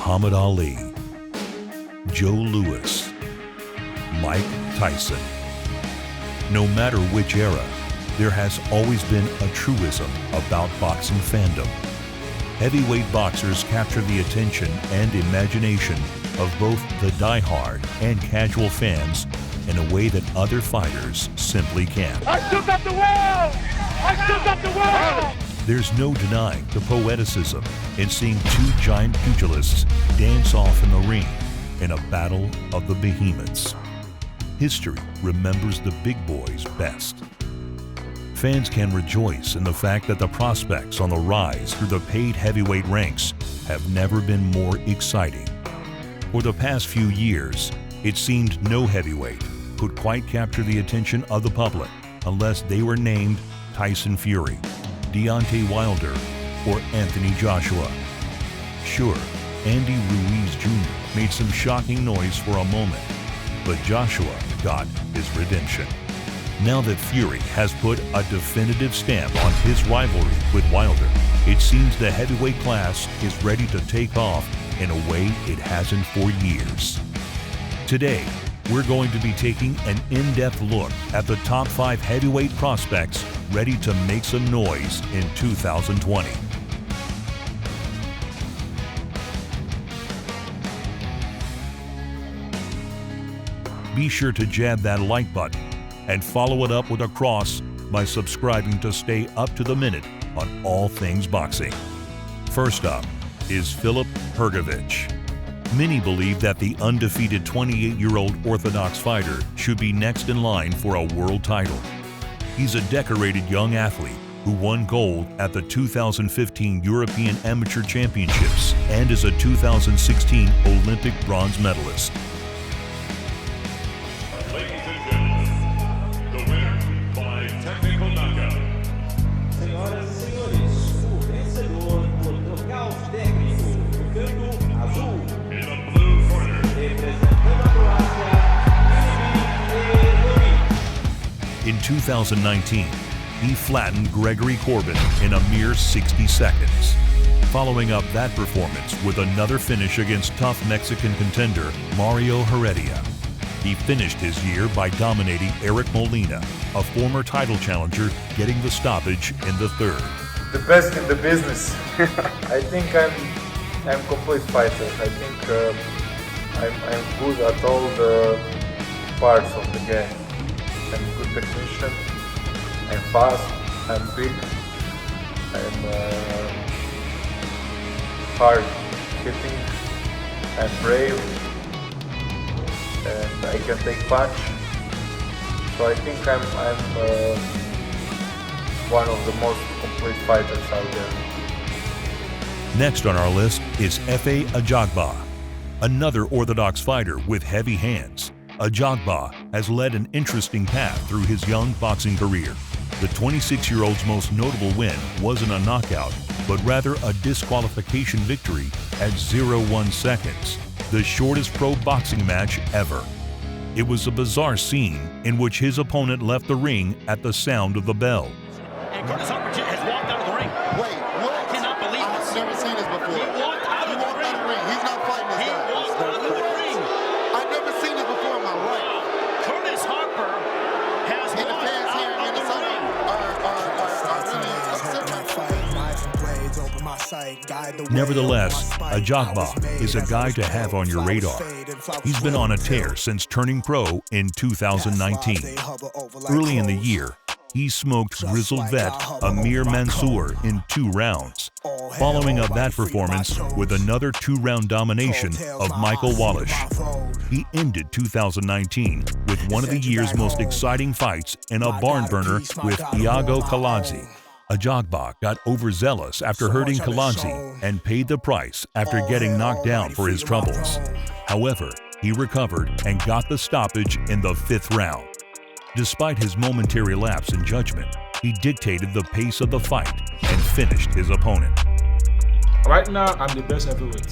Muhammad Ali, Joe Louis, Mike Tyson. No matter which era, there has always been a truism about boxing fandom. Heavyweight boxers capture the attention and imagination of both the die-hard and casual fans in a way that other fighters simply can't. I took up the world! I took up the world! There's no denying the poeticism in seeing two giant pugilists dance off in the ring in a battle of the behemoths. History remembers the big boys best. Fans can rejoice in the fact that the prospects on the rise through the paid heavyweight ranks have never been more exciting. For the past few years, it seemed no heavyweight could quite capture the attention of the public unless they were named Tyson Fury, Deontay Wilder, or Anthony Joshua. Sure, Andy Ruiz Jr. made some shocking noise for a moment, but Joshua got his redemption. Now that Fury has put a definitive stamp on his rivalry with Wilder, it seems the heavyweight class is ready to take off in a way it hasn't for years. Today, we're going to be taking an in-depth look at the top 5 heavyweight prospects ready to make some noise in 2020. Be sure to jab that like button and follow it up with a cross by subscribing to stay up to the minute on all things boxing. First up is Filip Horvath. Many believe that the undefeated 28-year-old Orthodox fighter should be next in line for a world title. He's a decorated young athlete who won gold at the 2015 European Amateur Championships and is a 2016 Olympic bronze medalist. In 2019, he flattened Gregory Corbin in a mere 60 seconds. Following up that performance with another finish against tough Mexican contender Mario Heredia. He finished his year by dominating Eric Molina, a former title challenger, getting the stoppage in the third. The best in the business. I think I'm complete fighter. I think I'm good at all the parts of the game. I'm a good technician, I'm fast, I'm big, I'm hard hitting, I'm brave, and I can take punch. So I think I'm one of the most complete fighters out there. Next on our list is Efe Ajagba, another Orthodox fighter with heavy hands. Ajagba has led an interesting path through his young boxing career. The 26-year-old's most notable win wasn't a knockout, but rather a disqualification victory at 0.1 seconds, the shortest pro boxing match ever. It was a bizarre scene in which his opponent left the ring at the sound of the bell. And Curtis Harper has walked out of the ring. Wait, what? I cannot believe this. I've never seen this before. He walked out of the ring. He's not fighting this guy. He walked out of the ring. I've never seen this before in my life. Curtis Harper has And the walked fans here out in of the Minnesota ring. are really upset. Nevertheless, Ajagba is a guy to have on your radar. He's been on a tear since turning pro in 2019. Early in the year, he smoked grizzled vet Amir Mansour in 2 rounds, following up that performance with another 2-round domination of Michael Wallish. He ended 2019 with one of the year's most exciting fights in a barn burner with Iago Kaladze. Ajagba got overzealous after hurting Kaladze and paid the price after getting knocked down for his troubles. However, he recovered and got the stoppage in the 5th round. Despite his momentary lapse in judgment, he dictated the pace of the fight and finished his opponent. Right now, I'm the best heavyweight.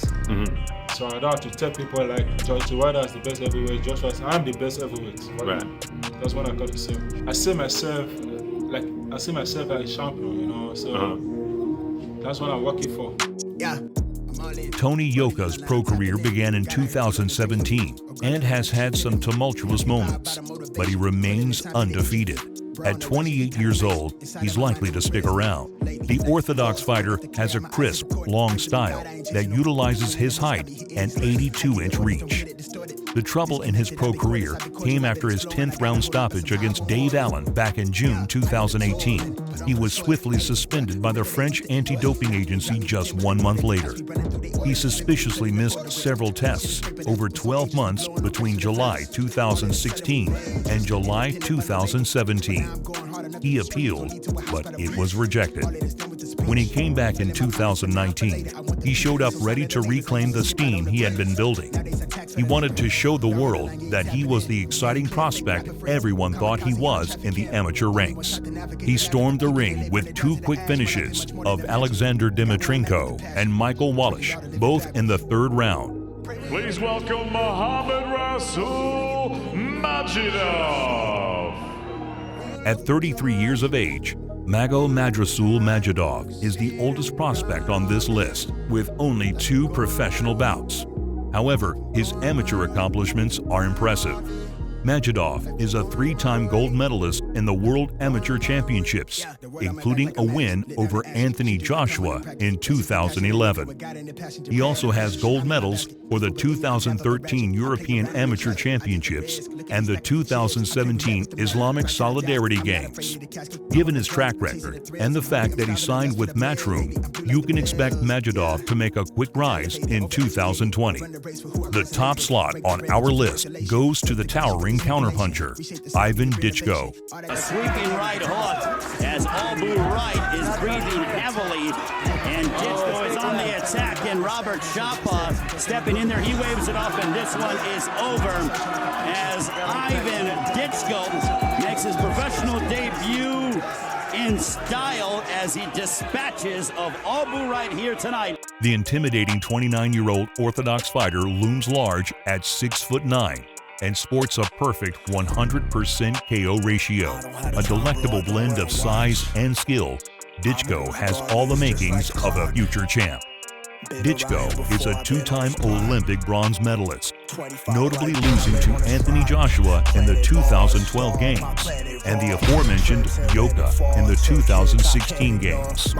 So I don't have to tell people like Joshua Wilder is the best heavyweight, Joshua, I'm the best heavyweight. Right. That's what I got to say. I see myself as a champion, you know, so that's what I'm working for. Yeah. Tony Yoka's pro career began in 2017 and has had some tumultuous moments, but he remains undefeated. At 28 years old, he's likely to stick around. The orthodox fighter has a crisp, long style that utilizes his height and 82-inch reach. The trouble in his pro career came after his 10th round stoppage against Dave Allen back in June 2018. He was swiftly suspended by the French anti-doping agency just 1 month later. He suspiciously missed several tests over 12 months between July 2016 and July 2017. He appealed, but it was rejected. When he came back in 2019, he showed up ready to reclaim the steam he had been building. He wanted to show the world that he was the exciting prospect everyone thought he was in the amateur ranks. He stormed the ring with 2 quick finishes of Alexander Dimitrenko and Michael Wallish, both in the 3rd round. Please welcome Muhammad Rasul Majidov. At 33 years of age, Mago Madrasul Majidov is the oldest prospect on this list, with only 2 professional bouts. However, his amateur accomplishments are impressive. Majidov is a 3-time gold medalist in the World Amateur Championships, including a win over Anthony Joshua in 2011. He also has gold medals for the 2013 European Amateur Championships and the 2017 Islamic Solidarity Games. Given his track record and the fact that he signed with Matchroom, you can expect Majidov to make a quick rise in 2020. The top slot on our list goes to the towering counterpuncher, Ivan Ditchgo. A sweeping right hook as Abu Wright is breathing heavily, and Ditchgo is on the attack, and Robert Shapa stepping in there. He waves it off, and this one is over as Ivan Ditchgo makes his professional debut in style as he dispatches of Abu Wright here tonight. The intimidating 29-year-old Orthodox fighter looms large at 6'9" and sports a perfect 100% KO ratio, a delectable blend of size and skill. Ditchgo has all the makings of a future champ. Ditchgo is a 2-time Olympic bronze medalist, notably losing to Anthony Joshua in the 2012 Games and the aforementioned Yoka in the 2016 Games.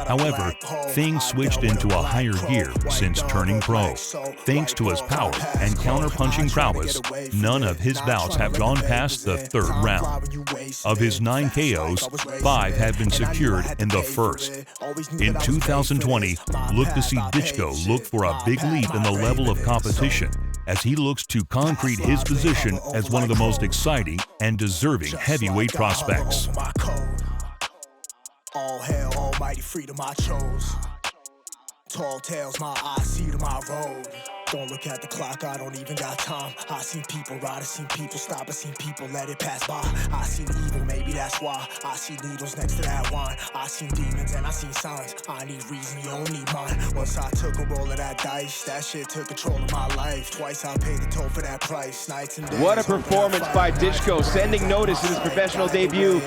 However, things switched into a higher gear since turning pro. Thanks to his power and counter-punching prowess, none of his bouts have gone past the 3rd round. Of his 9 KOs, 5 have been secured in the 1st. In 2020, look to see Ditchgo look for a big leap in the level of competition as he looks to concrete his position as one of the most exciting and deserving heavyweight prospects. All hail, almighty freedom I chose. Tall tales, my eyes see to my road. Don't look at the clock, I don't even got time. I seen people ride, I seen people stop, I seen people let it pass by. I seen evil, maybe that's why. I see needles next to that wine. I seen demons and I seen signs. I need reason, you don't need mine. Once I took a roll of that dice, that shit took control of my life. Twice I paid the toll for that price. Nights and days. What a performance by Ditchgo, sending notice in his professional debut.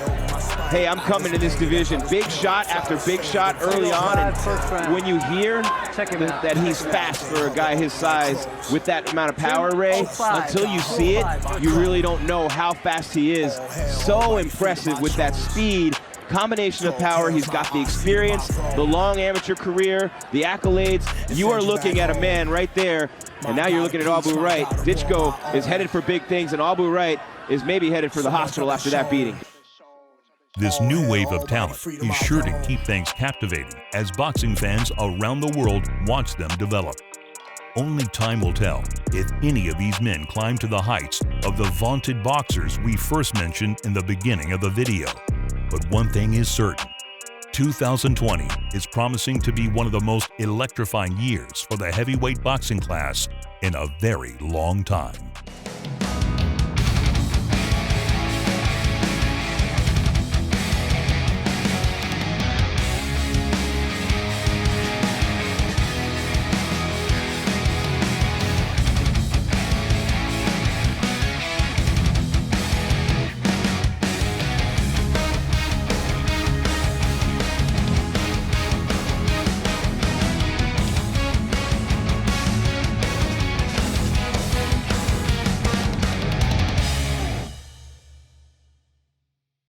Hey, I'm coming to this division. Big shot after big shot early on, and when you hear that he's fast for a guy his size with that amount of power, Ray, until you see it, you really don't know how fast he is. So impressive with that speed, combination of power. He's got the experience, the long amateur career, the accolades. You are looking at a man right there, and now you're looking at Abu Wright. Ditchgo is headed for big things, and Abu Wright is maybe headed for the hospital after that beating. This new wave of talent is sure to keep things captivating as boxing fans around the world watch them develop. Only time will tell if any of these men climb to the heights of the vaunted boxers we first mentioned in the beginning of the video. But one thing is certain, 2020 is promising to be one of the most electrifying years for the heavyweight boxing class in a very long time.